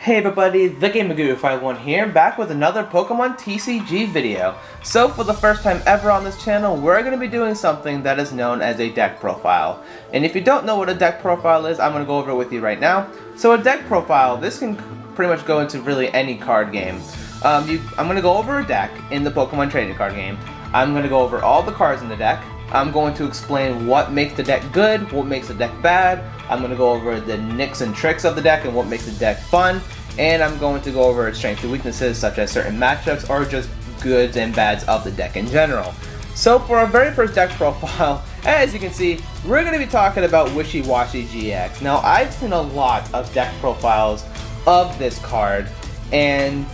Hey everybody, the GamerGuru51 here, back with another Pokemon TCG video. So for the first time ever on this channel, we're going to be doing something that is known as a deck profile. And if you don't know what a deck profile is, I'm going to go over it with you right now. So a deck profile, this can pretty much go into really any card game. I'm going to go over a deck in the Pokemon trading card game. I'm going to go over all the cards in the deck. I'm going to explain what makes the deck good, what makes the deck bad. I'm going to go over the nicks and tricks of the deck and what makes the deck fun. And I'm going to go over its strengths and weaknesses, such as certain matchups or just goods and bads of the deck in general. So for our very first deck profile, as you can see, we're going to be talking about Wishiwashi GX. Now, I've seen a lot of deck profiles of this card, and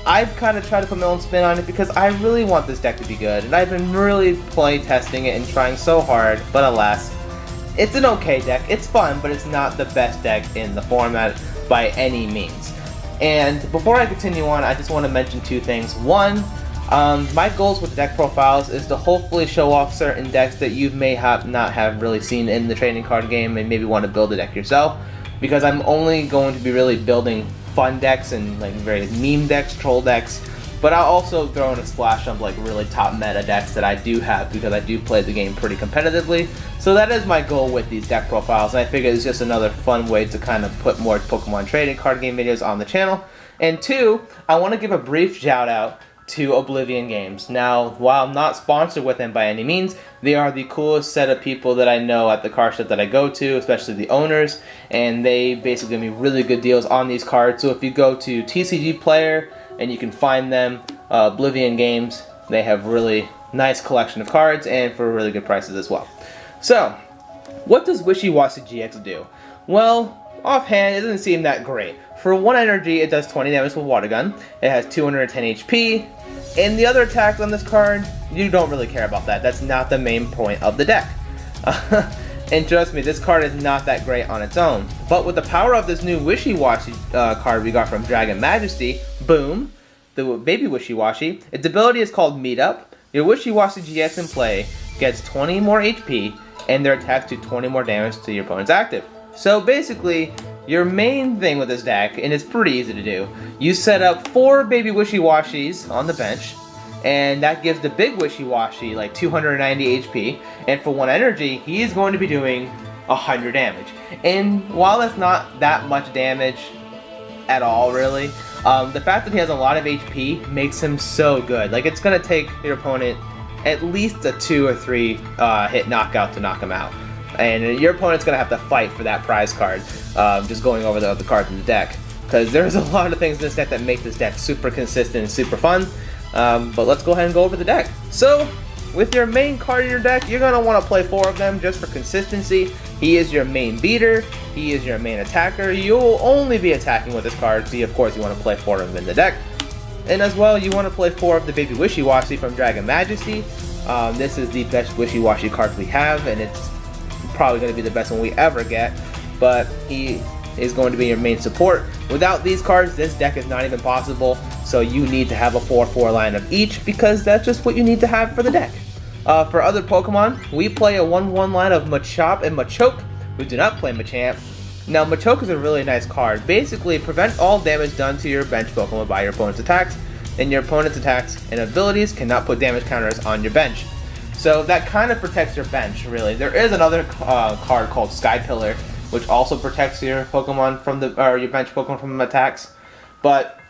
I've kind of tried to put my own spin on it because I really want this deck to be good, and I've been really play testing it and trying so hard, but alas, it's an okay deck. It's fun, but it's not the best deck in the format by any means. And before I continue on, I just want to mention two things. One, my goals with the deck profiles is to hopefully show off certain decks that you may not have really seen in the trading card game and maybe want to build a deck yourself, because I'm only going to be really building fun decks and like very meme decks, troll decks, but I'll also throw in a splash of like really top meta decks that I do have because I do play the game pretty competitively. So that is my goal with these deck profiles, and I figure it's just another fun way to kind of put more Pokemon trading card game videos on the channel. And two, I want to give a brief shout out to Oblivion Games. Now, while I'm not sponsored with them by any means, they are the coolest set of people that I know at the card shop that I go to, especially the owners, and they basically give me really good deals on these cards. So if you go to TCG Player and you can find them, Oblivion Games, they have really nice collection of cards and for really good prices as well. So, what does Wishiwashi GX do? Well, offhand, it doesn't seem that great. For 1 energy, it does 20 damage with Water Gun. It has 210 HP. And the other attacks on this card, you don't really care about that. That's not the main point of the deck. And trust me, this card is not that great on its own. But with the power of this new Wishiwashi card we got from Dragon Majesty, boom, the baby Wishiwashi, its ability is called Meet Up. Your Wishiwashi GX in play gets 20 more HP, and their attacks do 20 more damage to your opponent's active. So basically, your main thing with this deck, and it's pretty easy to do, you set up 4 baby Wishiwashis on the bench, and that gives the big Wishiwashi like 290 HP, and for 1 energy, he is going to be doing 100 damage. And while that's not that much damage at all, really, the fact that he has a lot of HP makes him so good. Like, it's going to take your opponent at least a 2 or 3 hit knockout to knock him out. And your opponent's going to have to fight for that prize card, just going over the other cards in the deck. Because there's a lot of things in this deck that make this deck super consistent and super fun. But let's go ahead and go over the deck. So, with your main card in your deck, you're going to want to play 4 of them just for consistency. He is your main beater. He is your main attacker. You'll only be attacking with this card, so of course you want to play 4 of them in the deck. And as well, you want to play 4 of the baby Wishiwashi from Dragon Majesty. This is the best Wishiwashi card we have, and it's probably going to be the best one we ever get, but he is going to be your main support. Without these cards, this deck is not even possible, so you need to have a 4-4 line of each, because that's just what you need to have for the deck. For other Pokemon, we play a 1-1 line of Machop and Machoke. We do not play Machamp. Now, Machoke is a really nice card. Basically, prevent all damage done to your bench Pokemon by your opponent's attacks, and your opponent's attacks and abilities cannot put damage counters on your bench. So that kind of protects your bench, really. There is another card called Sky Pillar, which also protects your Pokemon from your bench Pokemon from attacks, but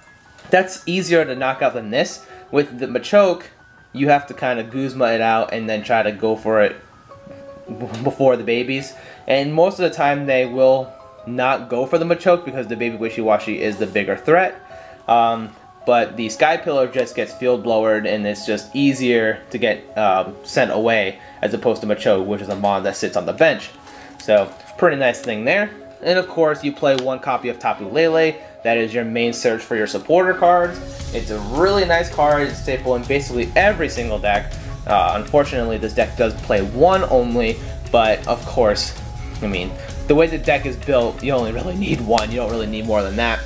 that's easier to knock out than this. With the Machoke, you have to kind of Guzma it out and then try to go for it before the babies. And most of the time, they will not go for the Machoke because the baby Wishiwashi is the bigger threat. But the Sky Pillar just gets field blowered, and it's just easier to get sent away as opposed to Machoke, which is a mon that sits on the bench. So, pretty nice thing there. And of course, you play 1 copy of Tapu Lele. That is your main search for your supporter cards. It's a really nice card. It's staple in basically every single deck. Unfortunately, this deck does play 1 only, but of course, I mean, the way the deck is built, you only really need 1. You don't really need more than that.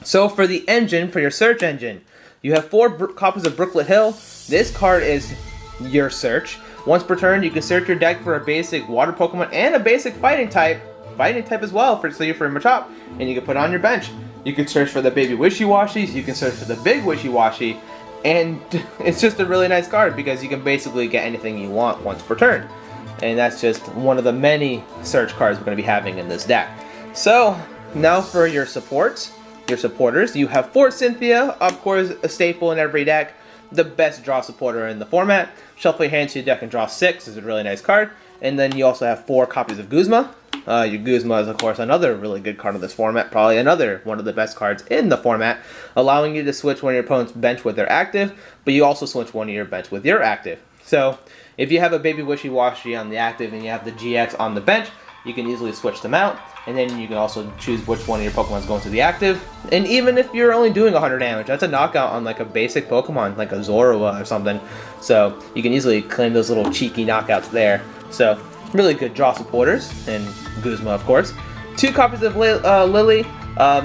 So for the engine, for your search engine, you have 4 copies of Brooklet Hill. This card is your search. Once per turn, you can search your deck for a basic water Pokemon and a basic fighting type fighting type as well, for say for Machop, and you can put it on your bench. You can search for the baby Wishiwashis, you can search for the big Wishiwashi, and it's just a really nice card because you can basically get anything you want once per turn. And that's just one of the many search cards we're going to be having in this deck. So now for your supporters, you have Fort Cynthia, of course a staple in every deck, the best draw supporter in the format. Shuffle your hand to your deck and draw 6 is a really nice card. And then you also have 4 copies of Guzma. Your Guzma is of course another really good card in this format, probably another one of the best cards in the format, allowing you to switch one of your opponent's bench with their active, but you also switch one of your bench with your active. So if you have a baby Wishiwashi on the active and you have the GX on the bench, you can easily switch them out, and then you can also choose which one of your Pokemon is going to the active. And even if you're only doing 100 damage, that's a knockout on like a basic Pokemon, like a Zorua or something. So you can easily claim those little cheeky knockouts there. So really good draw supporters, and Guzma of course. 2 copies of Lily.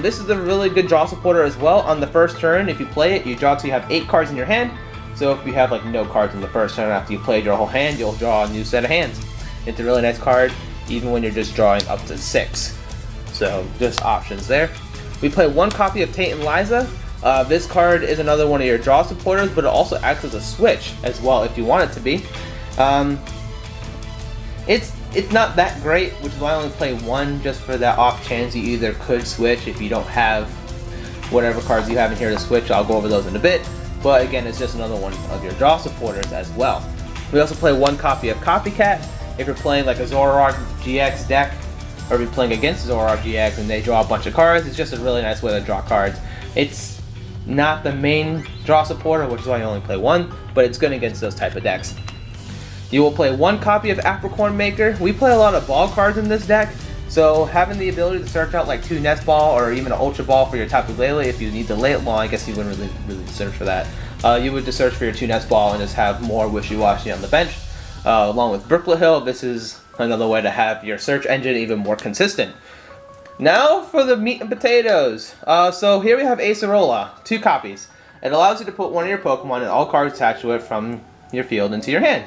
This is a really good draw supporter as well. On the first turn, if you play it, you draw till you have 8 cards in your hand. So if you have like no cards in the first turn after you played your whole hand, you'll draw a new set of hands. It's a really nice card, even when you're just drawing up to 6. So just options there. We play 1 copy of Tate and Liza. This card is another one of your draw supporters, but it also acts as a switch as well if you want it to be. It's not that great, which is why I only play 1, just for that off chance you either could switch if you don't have whatever cards you have in here to switch. I'll go over those in a bit. But again, it's just another one of your draw supporters as well. We also play 1 copy of Copycat. If you're playing like a Zoroark GX deck, or if you're playing against Zoroark GX and they draw a bunch of cards, it's just a really nice way to draw cards. It's not the main draw supporter, which is why you only play 1, but it's good against those type of decks. You will play 1 copy of Apricorn Maker. We play a lot of ball cards in this deck, so having the ability to search out like 2 Nest Ball or even an Ultra Ball for your Tapu Lele if you need the late, well, I guess you wouldn't really search for that. You would just search for your 2 Nest Ball and just have more Wishiwashi on the bench. Along with Brooklet Hill, this is another way to have your search engine even more consistent. Now for the meat and potatoes. So here we have Acerola, 2 copies. It allows you to put one of your Pokemon and all cards attached to it from your field into your hand.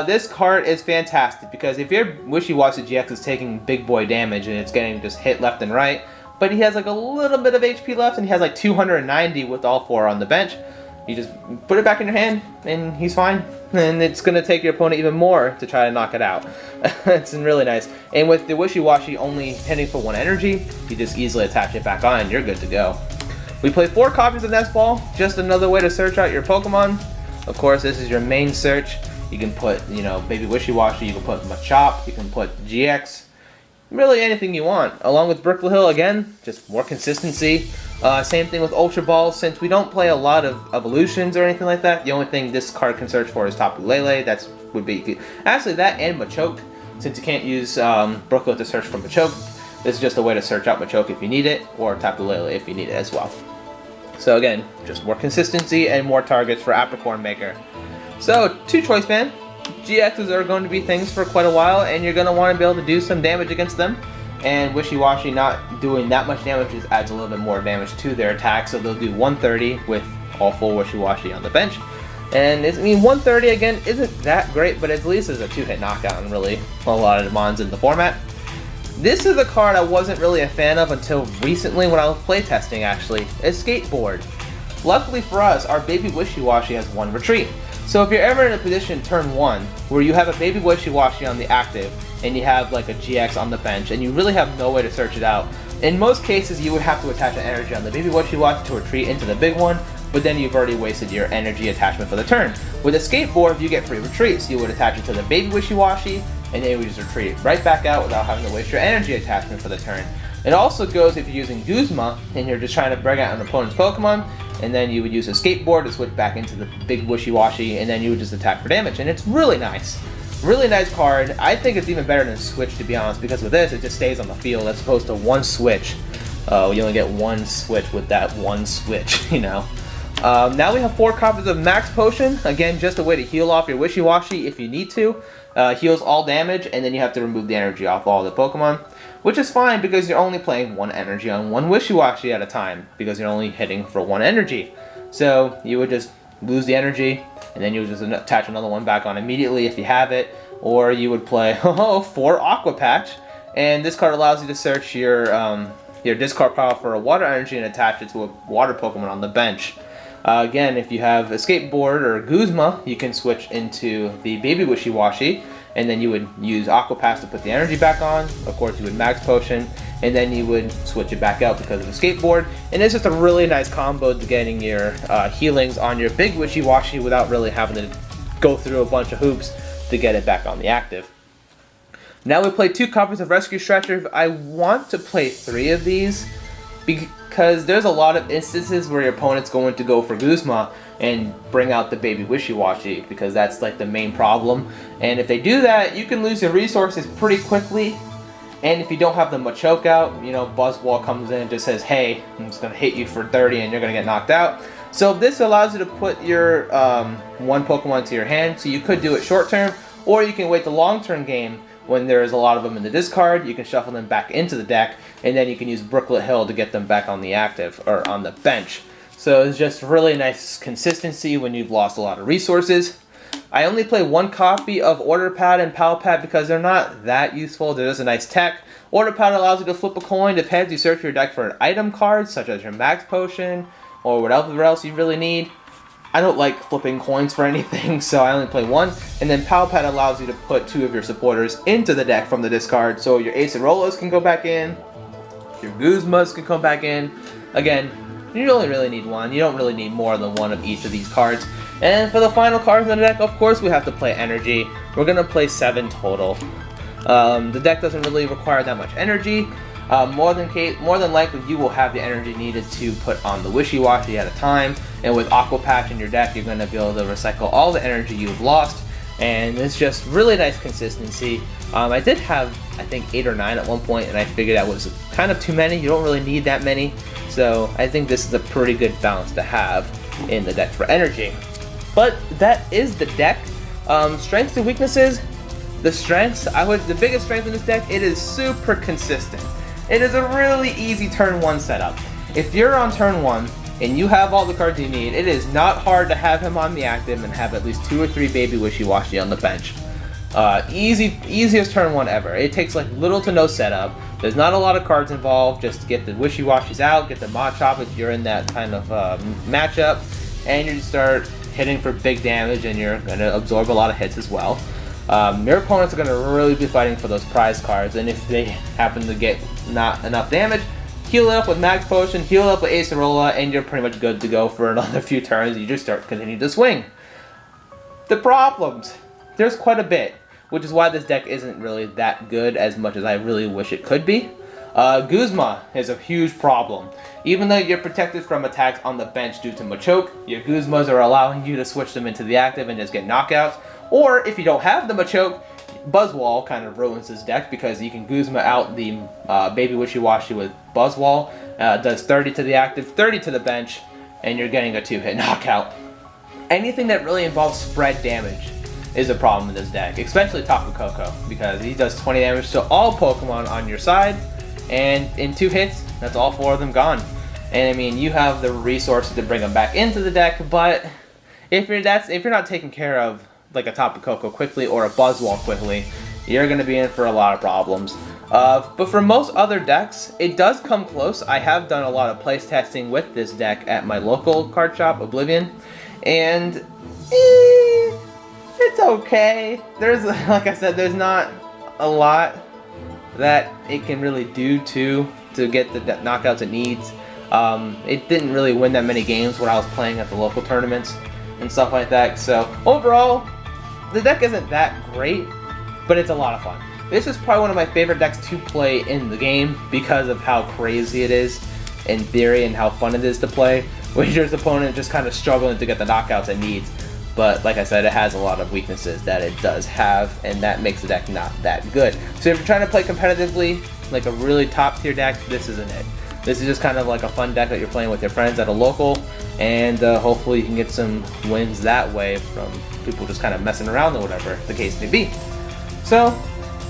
This card is fantastic because if your Wishiwashi GX is taking big boy damage and it's getting just hit left and right, but he has like a little bit of HP left and he has like 290 with all 4 on the bench, you just put it back in your hand and he's fine. And it's going to take your opponent even more to try to knock it out. It's really nice. And with the Wishiwashi only hitting for 1 energy, you just easily attach it back on and you're good to go. We play 4 copies of Nest Ball, just another way to search out your Pokemon. Of course, this is your main search. You can put, you know, baby Wishiwashi, you can put Machop, you can put GX, really anything you want. Along with Brooklet Hill, again, just more consistency. Same thing with Ultra Balls. Since we don't play a lot of evolutions or anything like that, the only thing this card can search for is Tapu Lele. That would be actually that and Machoke. Since you can't use Brooklet to search for Machoke, this is just a way to search out Machoke if you need it, or Tapu Lele if you need it as well. So again, just more consistency and more targets for Apricorn Maker. So, 2 Choice Band. GXs are going to be things for quite a while, and you're going to want to be able to do some damage against them. And Wishiwashi not doing that much damage just adds a little bit more damage to their attack, so they'll do 130 with all 4 Wishiwashi on the bench. And I mean, 130 again isn't that great, but at least is a 2-hit knockout in really a lot of demands in the format. This is a card I wasn't really a fan of until recently when I was playtesting actually, is Skateboard. Luckily for us, our baby Wishiwashi has 1 retreat. So if you're ever in a position turn 1 where you have a baby Wishiwashi on the active and you have like a GX on the bench and you really have no way to search it out, in most cases you would have to attach an energy on the baby Wishiwashi to retreat into the big one, but then you've already wasted your energy attachment for the turn. With a Skateboard, you get free retreats. You would attach it to the baby Wishiwashi and then you would just retreat right back out without having to waste your energy attachment for the turn. It also goes if you're using Guzma and you're just trying to bring out an opponent's Pokemon, and then you would use a Skateboard to switch back into the big Wishiwashi, and then you would just attack for damage. And it's really nice. Really nice card. I think it's even better than Switch, to be honest, because with this, it just stays on the field as opposed to 1 switch. You only get 1 switch with that 1 switch, you know. Now we have 4 copies of Max Potion. Again, just a way to heal off your Wishiwashi if you need to. Heals all damage, and then you have to remove the energy off all the Pokemon. Which is fine because you're only playing 1 energy on 1 Wishiwashi at a time, because you're only hitting for 1 energy. So you would just lose the energy, and then you would just attach another one back on immediately if you have it, or you would play 4 Aqua Patch, And this card allows you to search your discard pile for a water energy and attach it to a water Pokemon on the bench. Again, if you have a skateboard or Guzma, you can switch into the baby Wishiwashi, and then you would use Aqua Pass to put the energy back on. Of course, you would Max Potion, and then you would switch it back out because of the skateboard. And it's just a really nice combo to getting your healings on your big Wishiwashi without really having to go through a bunch of hoops to get it back on the active. Now we play 2 copies of Rescue Stretcher. I want to play 3 of these because there's a lot of instances where your opponent's going to go for Guzma and bring out the baby Wishiwashi, because that's like the main problem. And if they do that, you can lose your resources pretty quickly. And if you don't have the Machoke out, you know, Buzzwole comes in and just says, hey, I'm just going to hit you for 30 and you're going to get knocked out. So this allows you to put your one Pokemon to your hand, so you could do it short term, or you can wait the long term game when there's a lot of them in the discard. You can shuffle them back into the deck, and then you can use Brooklet Hill to get them back on the active, or on the bench. So it's just really nice consistency when you've lost a lot of resources. I only play 1 copy of Order Pad and Pal Pad because they're not that useful. They're just a nice tech. Order Pad allows you to flip a coin to heads. You search your deck for an item card, such as your Max Potion, or whatever else you really need. I don't like flipping coins for anything, so I only play 1. And then Pal Pad allows you to put 2 of your supporters into the deck from the discard, so your Acerolas can go back in, your Guzmas can come back in. Again, you only really need 1. You don't really need more than 1 of each of these cards. And for the final cards in the deck, of course, we have to play Energy. We're going to play 7 total. The deck doesn't really require that much energy. More than likely, you will have the energy needed to put on the Wishiwashi at a time. And with Aqua Patch in your deck, you're going to be able to recycle all the energy you've lost. And it's just really nice consistency. I did have, I think, 8 or 9 at one point, and I figured that was kind of too many. You don't really need that many. So I think this is a pretty good balance to have in the deck for energy. But that is the deck. Strengths and weaknesses. The strengths, the biggest strength in this deck, it is super consistent. It is a really easy turn 1 setup. If you're on turn 1 and you have all the cards you need, it is not hard to have him on the active and have at least 2 or 3 baby Wishiwashi on the bench. Easiest turn 1 ever. It takes like little to no setup. There's not a lot of cards involved. Just get the Wishiwashis out, get the Machop if you're in that kind of matchup, and you start hitting for big damage, and you're going to absorb a lot of hits as well. Your opponents are going to really be fighting for those prize cards, and if they happen to get not enough damage, heal it up with Max Potion, heal it up with Acerola, and you're pretty much good to go for another few turns. You just continue to swing. The problems. There's quite a bit, which is why this deck isn't really that good as much as I really wish it could be. Guzma is a huge problem. Even though you're protected from attacks on the bench due to Machoke, your Guzmas are allowing you to switch them into the active and just get knockouts. Or if you don't have the Machoke, Buzzwole kind of ruins this deck because you can Guzma out the baby Wishiwashi with Buzzwole. Does 30 to the active, 30 to the bench, and you're getting a 2-hit knockout. Anything that really involves spread damage is a problem in this deck, especially Tapu Koko, because he does 20 damage to all Pokemon on your side, and in 2 hits, that's all 4 of them gone. And I mean, you have the resources to bring them back into the deck, but if you're not taking care of like a Tapu Koko quickly or a Buzzwole quickly, you're going to be in for a lot of problems. But for most other decks, it does come close. I have done a lot of place testing with this deck at my local card shop, Oblivion, and it's okay. There's, like I said, there's not a lot that it can really do to get the knockouts it needs. It didn't really win that many games when I was playing at the local tournaments and stuff like that. So overall, the deck isn't that great, but it's a lot of fun. This is probably one of my favorite decks to play in the game because of how crazy it is in theory and how fun it is to play, with your opponent just kind of struggling to get the knockouts it needs. But like I said, it has a lot of weaknesses that it does have, and that makes the deck not that good. So if you're trying to play competitively, like a really top tier deck, this isn't it. This is just kind of like a fun deck that you're playing with your friends at a local, and hopefully you can get some wins that way from people just kind of messing around or whatever the case may be. So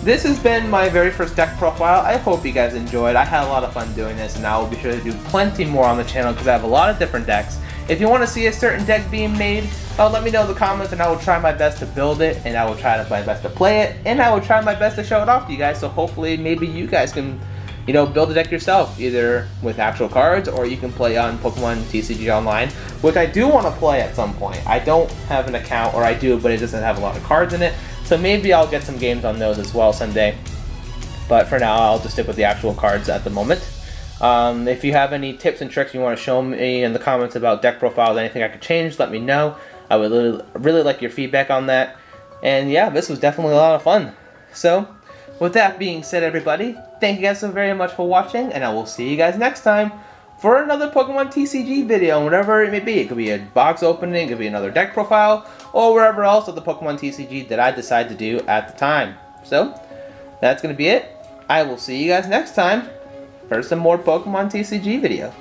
this has been my very first deck profile. I hope you guys enjoyed. I had a lot of fun doing this, and I will be sure to do plenty more on the channel because I have a lot of different decks. If you want to see a certain deck being made, let me know in the comments and I will try my best to build it, and I will try my best to play it, and I will try my best to show it off to you guys, so hopefully maybe you guys can, you know, build a deck yourself, either with actual cards or you can play on Pokemon TCG Online, which I do want to play at some point. I don't have an account, or I do, but it doesn't have a lot of cards in it, so maybe I'll get some games on those as well someday. But for now, I'll just stick with the actual cards at the moment. If you have any tips and tricks you want to show me in the comments about deck profiles, anything I could change, let me know. I would really like your feedback on that. And yeah, this was definitely a lot of fun. So, with that being said, everybody, thank you guys so very much for watching, and I will see you guys next time for another Pokemon TCG video, whatever it may be. It could be a box opening, it could be another deck profile, or wherever else of the Pokemon TCG that I decide to do at the time. So, that's going to be it. I will see you guys next time for some more Pokemon TCG video.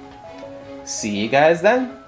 See you guys then.